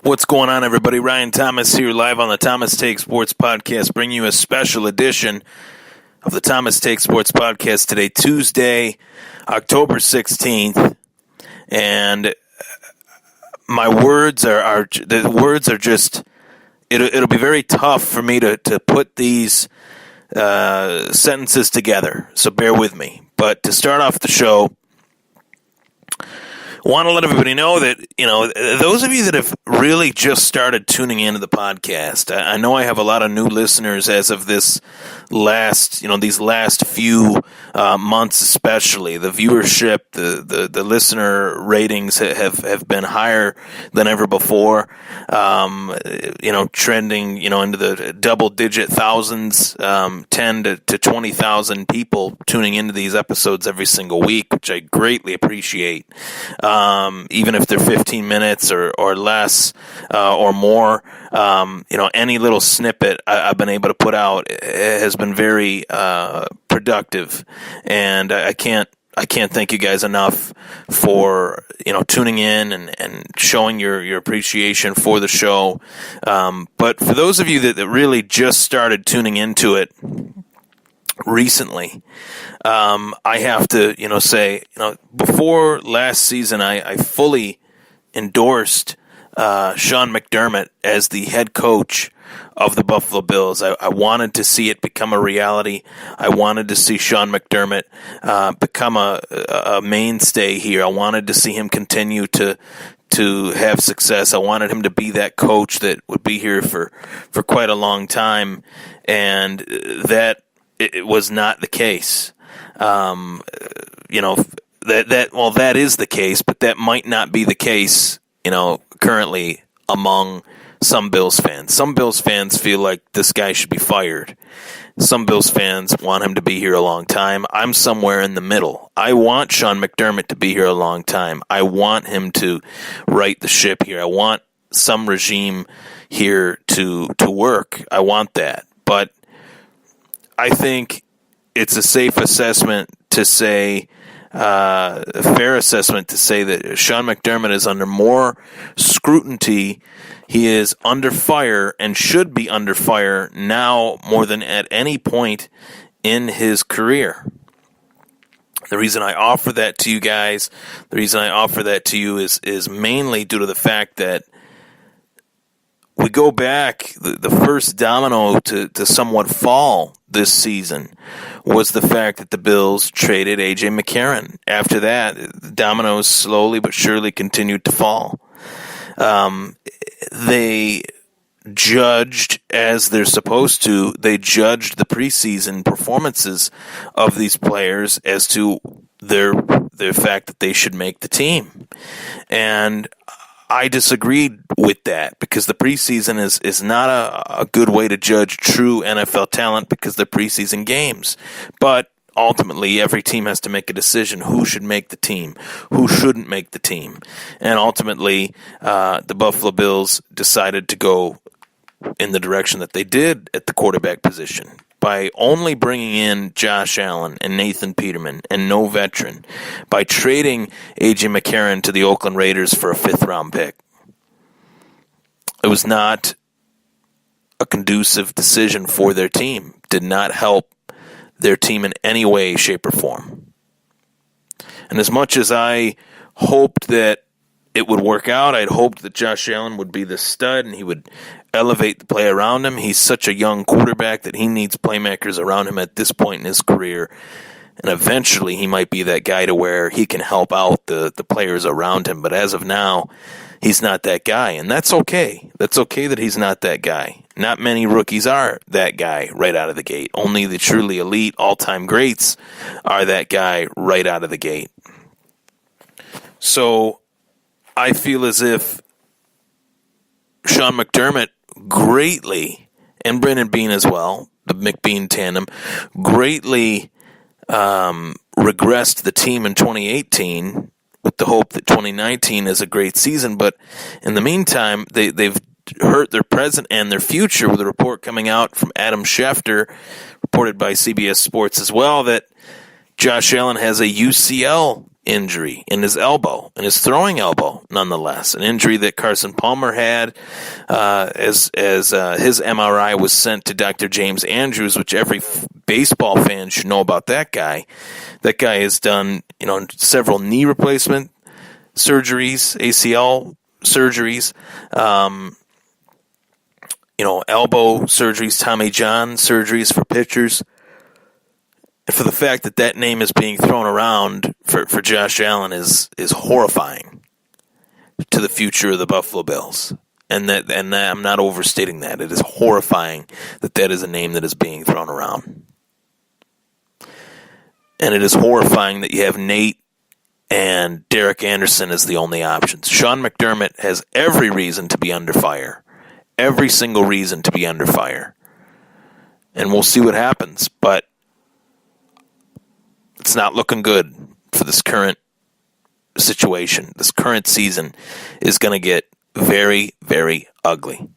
What's going on, everybody? Ryan Thomas here, live on the Thomas Take Sports Podcast, bringing you a special edition of the Thomas Take Sports Podcast today, Tuesday, October 16th. And my words are just, it'll be very tough for me to put these sentences together, so bear with me. But to start off the show, I want to let everybody know that, those of you that have really just started tuning into the podcast, I know I have a lot of new listeners as of these last few months especially. The viewership, the listener ratings have been higher than ever before, trending, into the double-digit thousands, 10 to 20,000 people tuning into these episodes every single week, which I greatly appreciate. Even if they're 15 minutes or less or more, any little snippet I've been able to put out has been very productive, and I can't thank you guys enough for tuning in and showing your appreciation for the show. But for those of you that really just started tuning into it recently, I have to, say, before last season, I fully endorsed Sean McDermott as the head coach of the Buffalo Bills. I wanted to see it become a reality. I wanted to see Sean McDermott become a mainstay here. I wanted to see him continue to have success. I wanted him to be that coach that would be here for quite a long time, and that it was not the case. That is the case, but that might not be the case, currently among some Bills fans. Some Bills fans feel like this guy should be fired. Some Bills fans want him to be here a long time. I'm somewhere in the middle. I want Sean McDermott to be here a long time. I want him to right the ship here. I want some regime here to work. I want that. But I think it's a safe assessment to say, a fair assessment to say that Sean McDermott is under more scrutiny. He is under fire and should be under fire now more than at any point in his career. The reason I offer that to you guys, is mainly due to the fact that we go back, the first domino to somewhat fall this season was the fact that the Bills traded A.J. McCarron. After that, the dominoes slowly but surely continued to fall. They judged, as they're supposed to, they judged the preseason performances of these players as to their fact that they should make the team. And I disagreed with that because the preseason is not a good way to judge true NFL talent because they're preseason games. But ultimately, every team has to make a decision who should make the team, who shouldn't make the team. And ultimately, the Buffalo Bills decided to go in the direction that they did at the quarterback position by only bringing in Josh Allen and Nathan Peterman and no veteran, by trading A.J. McCarron to the Oakland Raiders for a fifth-round pick. It was not a conducive decision for their team. Did not help their team in any way, shape, or form. And as much as I hoped that it would work out, I'd hoped that Josh Allen would be the stud and he would elevate the play around him. He's such a young quarterback that he needs playmakers around him at this point in his career. And eventually he might be that guy to where he can help out the players around him. But as of now, he's not that guy. And that's okay. That's okay that he's not that guy. Not many rookies are that guy right out of the gate. Only the truly elite all-time greats are that guy right out of the gate. So I feel as if Sean McDermott greatly, and Brendan Bean as well, the McBean tandem, greatly regressed the team in 2018 with the hope that 2019 is a great season. But in the meantime, they've hurt their present and their future with a report coming out from Adam Schefter, reported by CBS Sports as well, that Josh Allen has a UCL injury in his elbow, in his throwing elbow, nonetheless. An injury that Carson Palmer had, as his MRI was sent to Dr. James Andrews, which every baseball fan should know about that guy. That guy has done, several knee replacement surgeries, ACL surgeries, elbow surgeries, Tommy John surgeries for pitchers. And for the fact that name is being thrown around for Josh Allen is horrifying to the future of the Buffalo Bills. And that I'm not overstating that. It is horrifying that is a name that is being thrown around. And it is horrifying that you have Nate and Derek Anderson as the only options. Sean McDermott has every reason to be under fire. Every single reason to be under fire. And we'll see what happens, but it's not looking good for this current situation. This current season is going to get very, very ugly.